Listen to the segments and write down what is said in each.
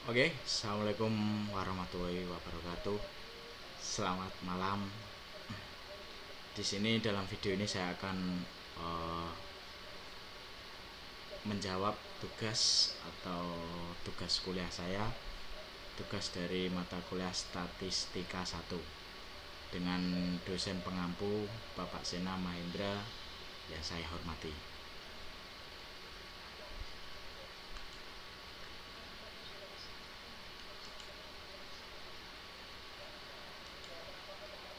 Oke, assalamualaikum warahmatullahi wabarakatuh. Selamat malam. Di sini dalam video ini saya akan uh, menjawab tugas atau tugas kuliah saya, tugas dari mata kuliah Statistika 1 dengan dosen pengampu Bapak Sena Mahendra yang saya hormati.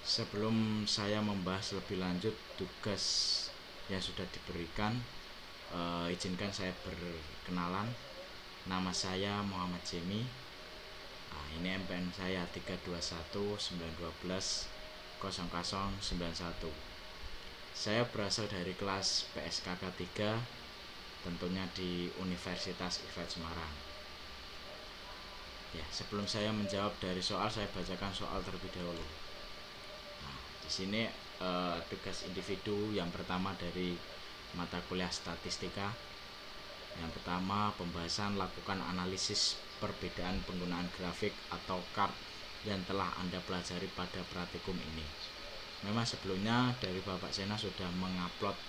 Sebelum saya membahas lebih lanjut tugas yang sudah diberikan, izinkan saya berkenalan. Nama saya Muhammad Jemi. Ini MPN saya 32191200091. Saya berasal dari kelas PSKK 3, tentunya di Universitas IFET Semarang. Ya, sebelum saya menjawab dari soal, saya bacakan soal terlebih dahulu. Di sini tugas individu yang pertama dari mata kuliah statistika. Yang pertama, pembahasan lakukan analisis perbedaan penggunaan grafik atau chart yang telah Anda pelajari pada praktikum ini. Memang sebelumnya dari Bapak Sena sudah mengupload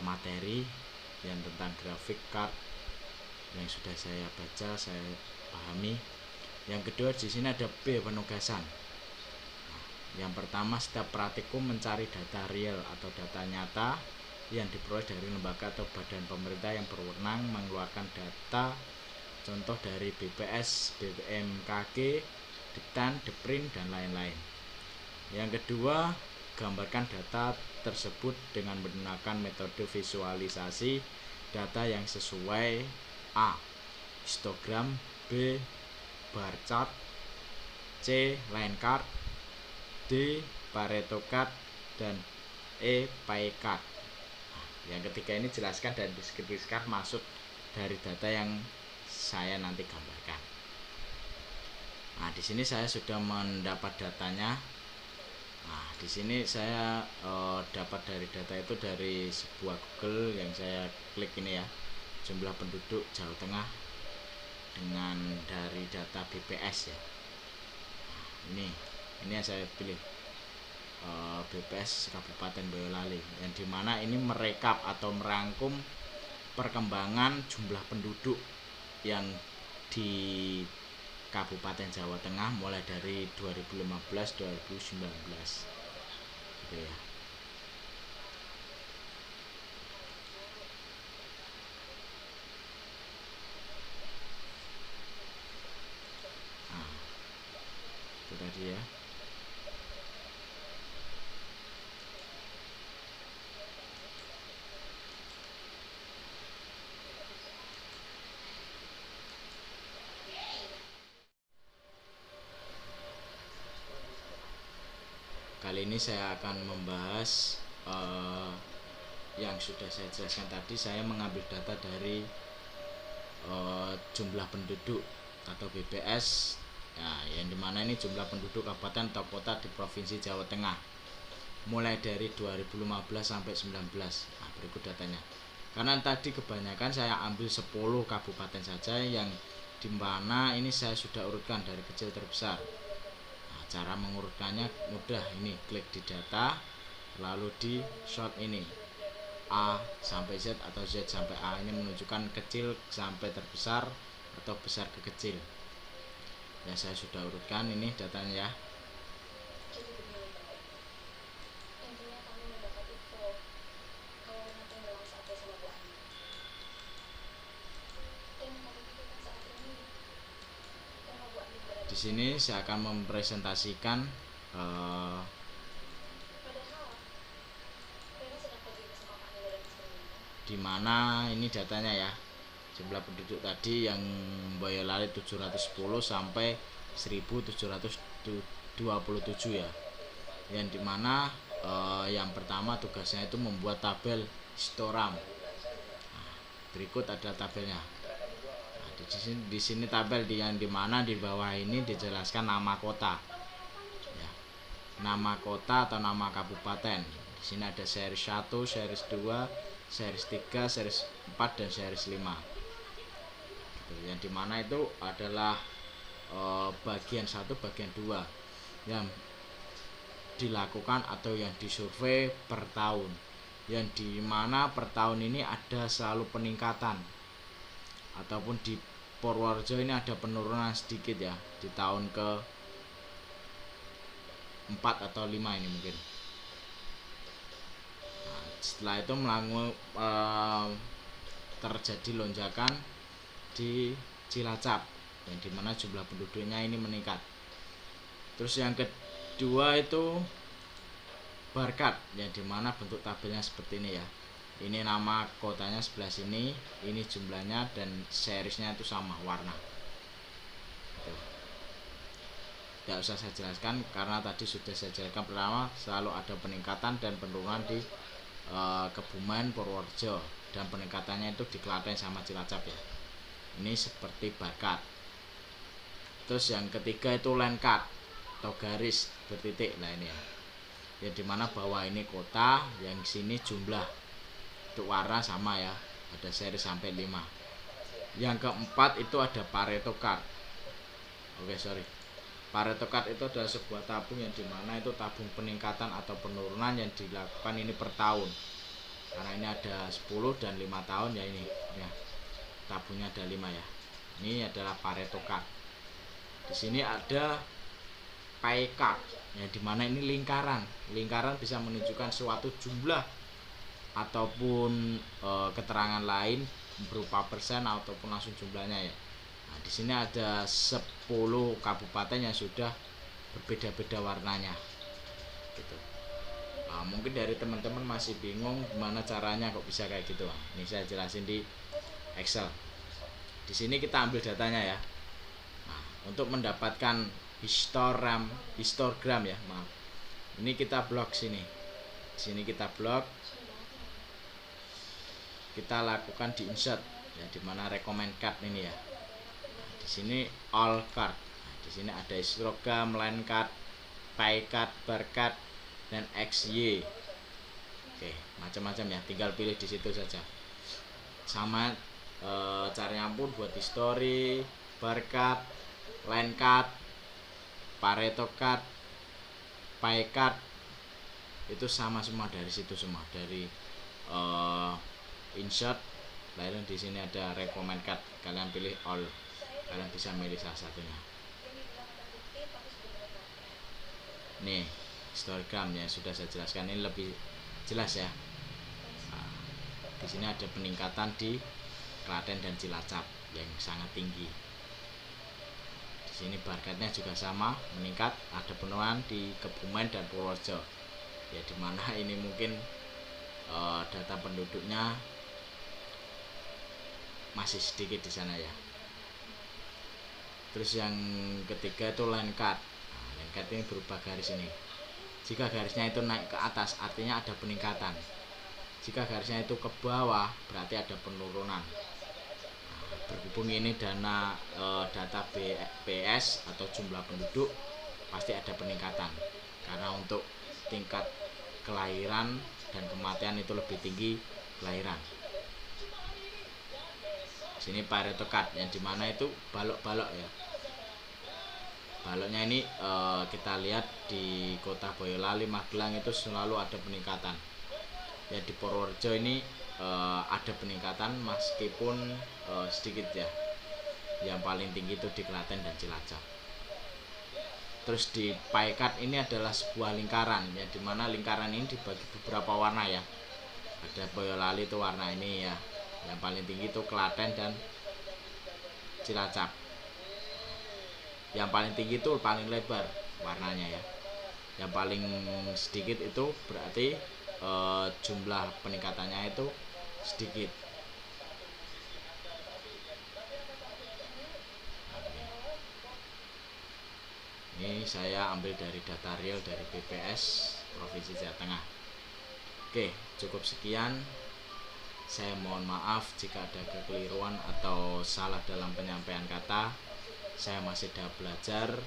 materi yang tentang grafik chart yang sudah saya baca, saya pahami. Yang kedua, di sini ada B, penugasan. Yang pertama, setiap praktikum mencari data real atau data nyata yang diperoleh dari lembaga atau badan pemerintah yang berwenang mengeluarkan data, contoh dari BPS, BMKG, Diktan, Deprin, dan lain-lain. Yang kedua, gambarkan data tersebut dengan menggunakan metode visualisasi data yang sesuai: A, histogram, B, bar chart, C, line chart, D, Pareto chart, dan E, pie chart. Yang ketiga ini jelaskan dan deskripsikan maksud dari data yang saya nanti gambarkan. Di sini saya sudah mendapat datanya. Di sini saya dapat dari data itu dari sebuah Google yang saya klik ini ya, jumlah penduduk Jawa Tengah dengan dari data BPS ya. Ini yang saya pilih, BPS Kabupaten Boyolali, yang dimana ini merekap atau merangkum perkembangan jumlah penduduk yang di Kabupaten Jawa Tengah mulai dari 2015-2019 gitu ya. Itu tadi ya. Kali ini saya akan membahas yang sudah saya jelaskan tadi. Saya mengambil data dari jumlah penduduk atau BPS ya, yang dimana ini jumlah penduduk kabupaten atau kota di Provinsi Jawa Tengah mulai dari 2015 sampai 19. Berikut datanya. Karena tadi kebanyakan saya ambil 10 kabupaten saja, yang dimana ini saya sudah urutkan dari kecil terbesar. Cara mengurutkannya mudah, ini klik di data, lalu di short ini A sampai Z atau Z sampai A, ini menunjukkan kecil sampai terbesar atau besar ke kecil. Ya, saya sudah urutkan ini datanya ya. Di sini saya akan mempresentasikan di mana ini datanya ya. Jumlah penduduk tadi yang Boyolali 710 sampai 1727 ya. Yang dimana yang pertama tugasnya itu membuat tabel histogram. Berikut ada tabelnya. Di sini tabel yang dimana di bawah ini dijelaskan nama kota ya, nama kota atau nama kabupaten. Di sini ada series 1, series 2, series 3, series 4, dan series 5. yang dimana itu adalah bagian 1 bagian 2 yang dilakukan atau yang disurvei per tahun, yang dimana per tahun ini ada selalu peningkatan, ataupun di Purworejo ini ada penurunan sedikit ya di tahun ke 4 atau 5 ini mungkin. Nah, setelah itu terjadi lonjakan di Cilacap yang dimana jumlah penduduknya ini meningkat. Terus yang kedua itu Barkat yang dimana bentuk tabelnya seperti ini ya. Ini nama kotanya sebelah sini, ini jumlahnya dan seriesnya itu sama warna. Tidak usah saya jelaskan karena tadi sudah saya jelaskan pertama, selalu ada peningkatan dan penurunan di Kebumen, Purworejo, dan peningkatannya itu di Klaten sama Cilacap ya. Ini seperti Barkat. Terus yang ketiga itu line cut atau garis bertitik. Nah ini ya, yang dimana bawah ini kota, yang sini jumlah. Untuk warna sama ya, ada seri sampai 5. Yang keempat itu ada Pareto Card. Pareto Card itu adalah sebuah tabung yang dimana itu tabung peningkatan atau penurunan yang dilakukan ini per tahun. Karena ini ada 10 dan 5 tahun ya, ini ya, tabungnya ada 5 ya. Ini adalah Pareto Card. Di sini ada pie card yang dimana ini lingkaran. Lingkaran bisa menunjukkan suatu jumlah ataupun keterangan lain berupa persen ataupun langsung jumlahnya ya. Nah, di sini ada 10 kabupaten yang sudah berbeda-beda warnanya. Gitu. Nah, mungkin dari teman-teman masih bingung gimana caranya kok bisa kayak gitu. Nah, ini saya jelasin di Excel. Di sini kita ambil datanya ya. Nah, untuk mendapatkan histogram ya, maaf. Ini kita blok sini. Di sini kita blok. Kita lakukan di insert ya, dimana recommend card ini ya. Nah, di sini all card. Nah, di sini ada histogram, line card, pie card, bar card, dan XY. Oke, macam-macam ya, tinggal pilih di situ saja. Sama caranya pun buat history, bar card, line card, Pareto card, pie card, itu sama semua dari situ semua, dari insert. Lalu di sini ada recommend card, kalian pilih all, kalian bisa milih salah satunya. Nih histogram yang sudah saya jelaskan ini lebih jelas ya. Nah, di sini ada peningkatan di Klaten dan Cilacap yang sangat tinggi. Di sini barcode-nya juga sama, meningkat, ada penurunan di Kebumen dan Purworejo. Ya dimana ini mungkin data penduduknya masih sedikit di sana ya. Terus yang ketiga itu line card. Nah, line card ini berubah garis ini. Jika garisnya itu naik ke atas artinya ada peningkatan. Jika garisnya itu ke bawah berarti ada penurunan. Nah, berhubung ini data BPS atau jumlah penduduk, pasti ada peningkatan. Karena untuk tingkat kelahiran dan kematian itu lebih tinggi kelahiran. Sini Pareto Card yang dimana itu balok-balok ya. Baloknya ini kita lihat di kota Boyolali, Magelang itu selalu ada peningkatan. Ya di Purworejo ini ada peningkatan meskipun sedikit ya. Yang paling tinggi itu di Klaten dan Cilacap. Terus di pie card ini adalah sebuah lingkaran ya, dimana lingkaran ini dibagi beberapa warna ya. Ada Boyolali itu warna ini ya. Yang paling tinggi itu Klaten dan Cilacap. Yang paling tinggi itu paling lebar warnanya ya. Yang paling sedikit itu berarti jumlah peningkatannya itu sedikit. Ini saya ambil dari data real dari BPS Provinsi Jawa Tengah. Oke, cukup sekian. Saya mohon maaf jika ada kekeliruan atau salah dalam penyampaian kata. Saya masih dalam belajar.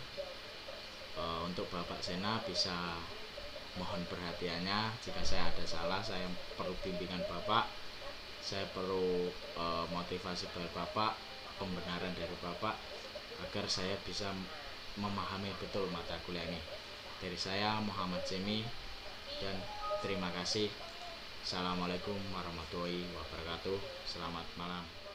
Untuk Bapak Sena bisa mohon perhatiannya jika saya ada salah. Saya perlu bimbingan Bapak, saya perlu motivasi dari Bapak pembenaran dari Bapak agar saya bisa memahami betul mata kuliah ini. Dari saya Muhammad Jemi, dan terima kasih. Assalamualaikum warahmatullahi wabarakatuh. Selamat malam.